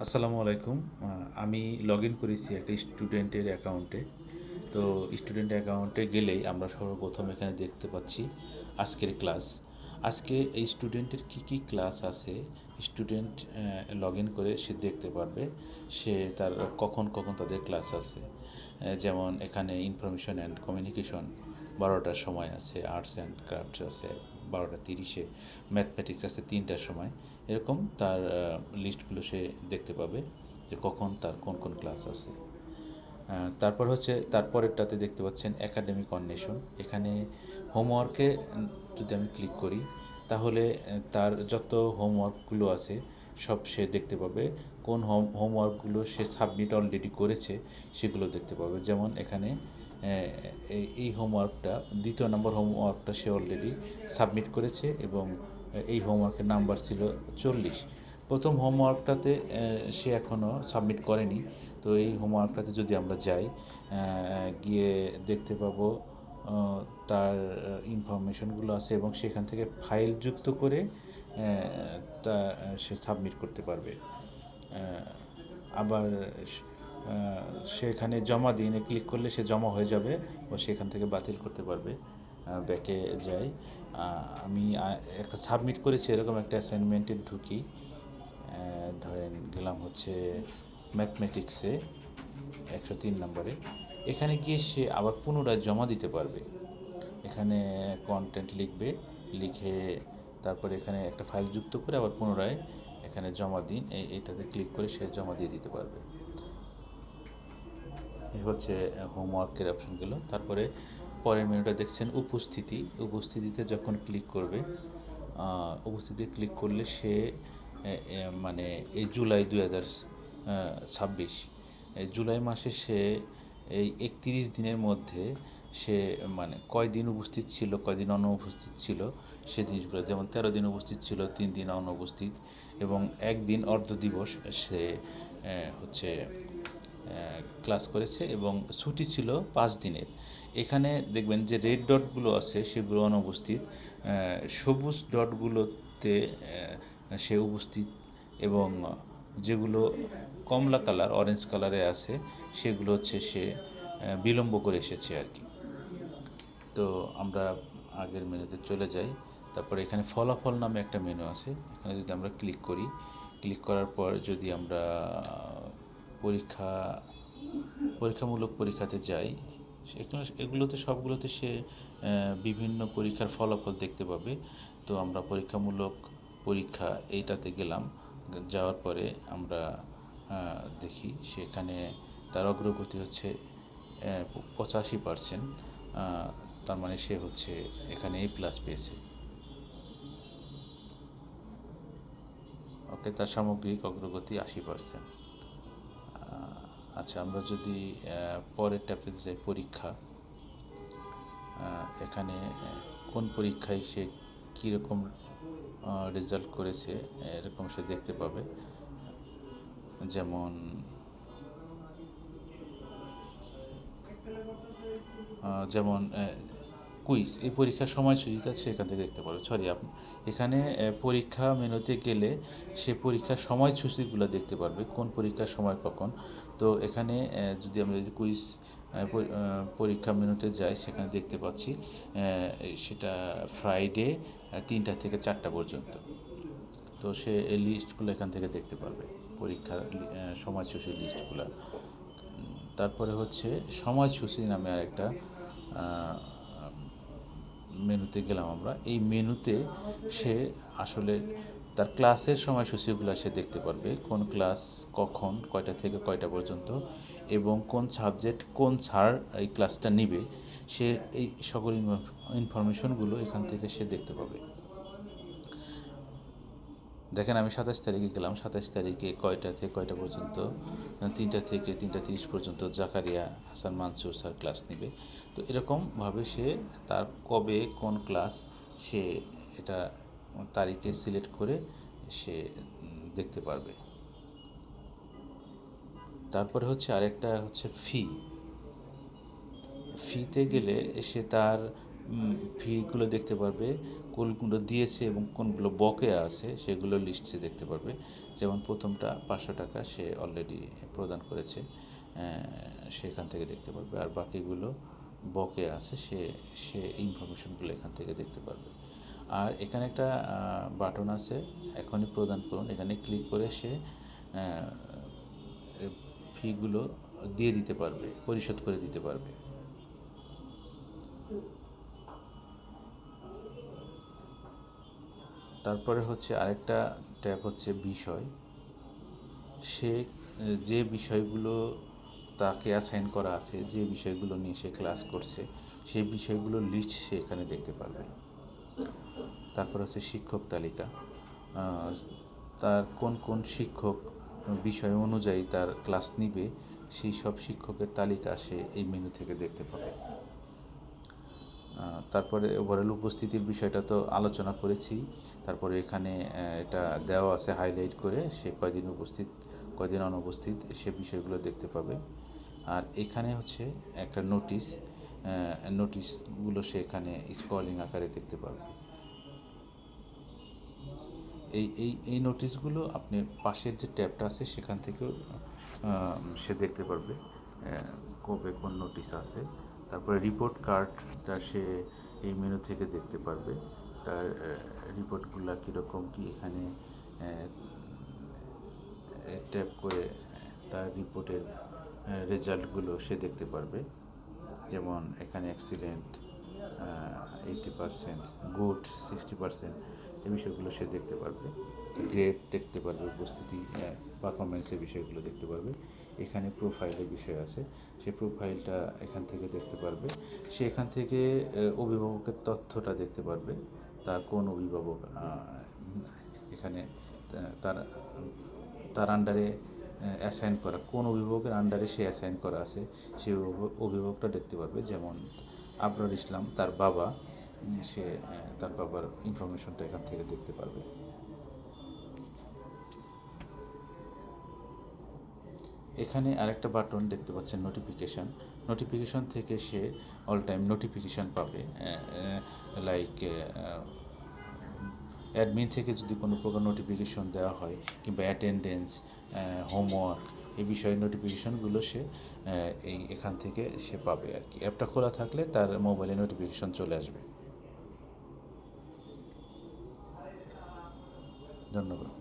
আসসালামু আলাইকুম। আমি লগ ইন করেছি একটা স্টুডেন্টের অ্যাকাউন্টে। তো স্টুডেন্ট অ্যাকাউন্টে গেলেই আমরা সর্বপ্রথম এখানে দেখতে পাচ্ছি আজকের ক্লাস। আজকে এই স্টুডেন্টের কী ক্লাস আছে, স্টুডেন্ট লগ ইন করে সে দেখতে পারবে। সে তার কখন তাদের ক্লাস আছে। যেমন এখানে ইনফরমেশন অ্যান্ড কমিউনিকেশন 12টার সময় আছে, আর্টস অ্যান্ড ক্রাফটস আছে 12টা 30-এ, ম্যাথমেটিক্স আছে 3টার সময়। এরকম তার লিস্টগুলো সে দেখতে পাবে যে কখন তার কোন ক্লাস আছে। তারপর হচ্ছে তারপরেরটাতে দেখতে পাচ্ছেন একাডেমিক অন্বেষণ। এখানে হোমওয়ার্কে যদি আমি ক্লিক করি তাহলে তার যত হোমওয়ার্কগুলো আছে সব সে দেখতে পাবে। কোন হোমওয়ার্কগুলো সে সাবমিট অলরেডি করেছে সেগুলো দেখতে পাবে। যেমন এখানে এই হোমওয়ার্কটা, 2য় নম্বর হোমওয়ার্কটা সে অলরেডি সাবমিট করেছে এবং এই হোমওয়ার্কের নাম্বার ছিল 40। প্রথম হোমওয়ার্কটাতে সে এখনও সাবমিট করেনি। তো এই হোমওয়ার্কটাতে যদি আমরা যাই, গিয়ে দেখতে পাবো তার ইনফরমেশনগুলো আছে এবং সেখান থেকে ফাইল যুক্ত করে তা সে সাবমিট করতে পারবে। আবার সেখানে জমা দিয়ে ক্লিক করলে সে জমা হয়ে যাবে ও সেখান থেকে বাতিল করতে পারবে। ব্যাকে যাই, আমি একটা সাবমিট করেছি এরকম একটা অ্যাসাইনমেন্টে ঢুকি। ধরেন গেলাম হচ্ছে ম্যাথমেটিক্সে 103 নম্বরে। এখানে গিয়ে সে আবার পুনরায় জমা দিতে পারবে। এখানে কন্টেন্ট লিখবে, লিখে তারপরে এখানে একটা ফাইল যুক্ত করে আবার পুনরায় এখানে জমা দিন, এইটাতে ক্লিক করে সে জমা দিয়ে দিতে পারবে। এই হচ্ছে হোমওয়ার্কের অপশানগুলো। তারপরে পরের মেনুটা দেখছেন উপস্থিতিতে যখন ক্লিক করবে, উপস্থিতি ক্লিক করলে সে মানে এই জুলাই 2026, এই জুলাই মাসে সে এই 31 দিনের মধ্যে সে মানে কয়দিন উপস্থিত ছিল, কয়দিন অনুপস্থিত ছিল সে জিনিসগুলো, যেমন 13 দিন উপস্থিত ছিল, 3 দিন অনুপস্থিত এবং 1 দিন অর্ধ দিবস সে হচ্ছে ক্লাস করেছে এবং ছুটি ছিল 5 দিনের। এখানে দেখবেন যে রেড ডটগুলো আছে সেগুলো অনুপস্থিত, সবুজ ডটগুলোতে সে উপস্থিত এবং যেগুলো কমলা কালার, অরেঞ্জ কালারে আছে সেগুলো হচ্ছে সে বিলম্ব করে এসেছে আর কি। তো আমরা আগের মেনুতে চলে যাই। তারপরে এখানে ফলাফল নামে একটা মেনু আছে। এখানে যদি আমরা ক্লিক করি, ক্লিক করার পর যদি আমরা পরীক্ষা পরীক্ষামূলক পরীক্ষাতে যাই, এগুলোতে সবগুলোতে সে বিভিন্ন পরীক্ষার ফলাফল দেখতে পাবে। তো আমরা পরীক্ষামূলক পরীক্ষা এইটাতে গেলাম, যাওয়ার পরে আমরা দেখি সেখানে তার অগ্রগতি হচ্ছে 85%। তার মানে সে হচ্ছে এখানে A+ পেয়েছে। ওকে, তার সামগ্রিক অগ্রগতি 80%। আচ্ছা, আমরা যদি পরের ট্যাবে যাই, পরীক্ষা, এখানে কোন পরীক্ষায় সে কীরকম রেজাল্ট করেছে এরকম সে দেখতে পাবে। যেমন যেমন কুইজ, এই পরীক্ষার সময়সূচিটা সে এখান থেকে দেখতে পারবে। এখানে পরীক্ষা মেনুতে গেলে সে পরীক্ষার সময়সূচিগুলো দেখতে পারবে, কোন পরীক্ষার সময় কখন। তো এখানে যদি আমরা এই যে কুইজ পরীক্ষা মেনুতে যাই, সেখানে দেখতে পাচ্ছি সেটা ফ্রাইডে 3টা থেকে 4টা পর্যন্ত। তো সে এই লিস্টগুলো এখান থেকে দেখতে পারবে, পরীক্ষার সময়সূচির লিস্টগুলো। তারপরে হচ্ছে সময়সূচি নামে আরেকটা মেনুতে গেলাম আমরা। এই মেনুতে সে আসলে তার ক্লাসের সময়সূচিগুলো সে দেখতে পারবে, কোন ক্লাস কখন, কয়টা থেকে কয়টা পর্যন্ত এবং কোন সাবজেক্ট কোন স্যার এই ক্লাসটা নিবে, সে এই সকল ইনফরমেশনগুলো এখান থেকে সে দেখতে পাবে। দেখেন, আমি 27 তারিখে গেলাম, 27 তারিখে কয়টা থেকে কয়টা পর্যন্ত, 3টা থেকে 3টা 30 পর্যন্ত জাকারিয়া হাসান মানসুর স্যার ক্লাস নেবে। তো এরকমভাবে সে তার কবে কোন ক্লাস সে এটা তারিখে সিলেক্ট করে সে দেখতে পারবে। তারপরে হচ্ছে আরেকটা হচ্ছে ফিতে গেলে সে তার ফিগুলো দেখতে পারবে, কোনগুলো দিয়েছে এবং কোনগুলো বকেয়া আছে সেগুলো লিস্ট সে দেখতে পারবে। যেমন প্রথমটা 500 টাকা সে অলরেডি প্রদান করেছে, সেখান থেকে দেখতে পারবে। আর বাকিগুলো বকেয়া আছে, সে সে ইনফরমেশনগুলো এখান থেকে দেখতে পারবে। আর এখানে একটা বাটন আছে, এখনই প্রদান করুন, এখানে ক্লিক করে সে ফিগুলো দিয়ে দিতে পারবে, পরিশোধ করে দিতে পারবে। তারপরে হচ্ছে আরেকটা ট্যাব হচ্ছে বিষয়। সে যে বিষয়গুলো তাকে অ্যাসাইন করা আছে, যে বিষয়গুলো নিয়ে সে ক্লাস করছে, সেই বিষয়গুলোর লিস্ট সে এখানে দেখতে পারবে। তারপর হচ্ছে শিক্ষক তালিকা, তার কোন কোন শিক্ষক বিষয় অনুযায়ী তার ক্লাস নিবে সেই সব শিক্ষকের তালিকা সে এই মেনু থেকে দেখতে পাবে। তারপরে ওভারঅল উপস্থিতির বিষয়টা তো আলোচনা করেছি। তারপরে এখানে এটা দেওয়া আছে হাইলাইট করে, সে কয়দিন উপস্থিত কয়দিন অনুপস্থিত সে বিষয়গুলো দেখতে পাবে। আর এখানে হচ্ছে একটা নোটিশ, নোটিশগুলো সে এখানে স্ক্রলিং আকারে দেখতে পারবে। এই নোটিশগুলো আপনি পাশের যে ট্যাবটা আছে সেখান থেকেও সে দেখতে পারবে কবে কোন নোটিশ আছে। তারপরে রিপোর্ট কার্ডটা সে এই মেনু থেকে দেখতে পারবে, তার রিপোর্টগুলো কীরকম কী এখানে ট্যাপ করে তার রিপোর্টের রেজাল্টগুলো সে দেখতে পারবে। যেমন এখানে এক্সিলেন্ট 80%, গুড 60%, এই বিষয়গুলো সে দেখতে পারবে। গ্রেড দেখতে পারবে, উপস্থিতি পারফরমেন্সের বিষয়গুলো দেখতে পারবে। এখানে প্রোফাইলের বিষয় আছে, সে প্রোফাইলটা এখান থেকে দেখতে পারবে। সে এখান থেকে অভিভাবকের তথ্যটা দেখতে পারবে, তার কোন অভিভাবক এখানে তার তার আন্ডারে অ্যাসাইন করা, কোন অভিভাবকের আন্ডারে সে অ্যাসাইন করা আছে সেই অভিভাবকটা দেখতে পারবে। যেমন আবরার ইসলাম তার বাবা, সে তার বাবার ইনফরমেশনটা এখান থেকে দেখতে পারবে। এখানে আরেকটা বাটন দেখতে পাচ্ছেন নোটিফিকেশান। নোটিফিকেশান থেকে সে অল টাইম নোটিফিকেশান পাবে, লাইক অ্যাডমিন থেকে যদি কোনো প্রকার নোটিফিকেশন দেওয়া হয় কিংবা অ্যাটেন্ডেন্স, হোমওয়ার্ক, এই বিষয়ে নোটিফিকেশানগুলো সে এখান থেকে সে পাবে আর কি। অ্যাপটা খোলা থাকলে তার মোবাইলে নোটিফিকেশন চলে আসবে। ধন্যবাদ।